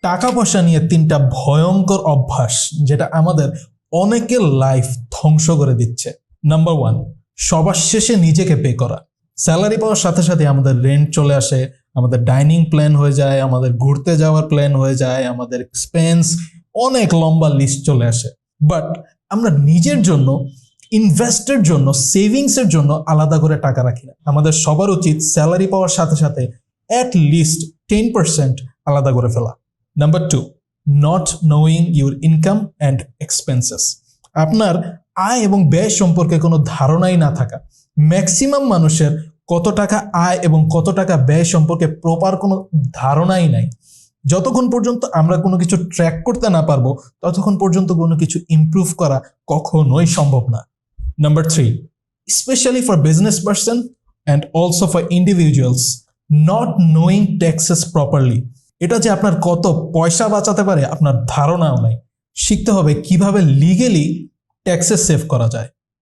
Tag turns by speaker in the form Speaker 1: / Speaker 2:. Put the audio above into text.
Speaker 1: টাকা পয়সা নিয়ে 3টা ভয়ঙ্কর অভ্যাস যেটা আমাদের অনেকের লাইফ ধ্বংস করে দিচ্ছে। নাম্বার 1, সবার শেষে নিজেকে পে করা। স্যালারি পাওয়ার সাথে সাথে আমাদের রেন্ট চলে আসে, আমাদের ডাইনিং প্ল্যান হয়ে যায়, আমাদের ঘুরতে যাওয়ার প্ল্যান হয়ে যায়, আমাদের এক্সপেন্স অনেক লম্বা লিস্ট চলে আসে। বাট আমরা নিজের জন্য, ইনভেস্টের জন্য, সেভিংসের জন্য আলাদা করে টাকা রাখি না। আমাদের সবার উচিত স্যালারি পাওয়ার সাথে সাথে অ্যাট লিস্ট 10% আলাদা করে ফেলা। Number 2, not knowing your income and expenses. আপনার আয় এবং ব্যয় সম্পর্কে কোনো ধারণাই না থাকা। ম্যাক্সিমাম মানুষের কত টাকা আয় এবং কত টাকা ব্যয় সম্পর্কে প্রপার কোনো ধারণাই নাই। যতক্ষণ পর্যন্ত আমরা কোনো কিছু ট্র্যাক করতে না পারবো ততক্ষণ পর্যন্ত কোনো কিছু ইমপ্রুভ করা কখনোই সম্ভব না। Number 3, specially for business person and also for individuals, not knowing taxes properly. এটা যে আপনার কত পয়সা বাঁচাতে পারে আপনার ধারণাও নাই। শিখতে হবে কিভাবে লিগেলি ট্যাক্সেস সেভ করা যায়।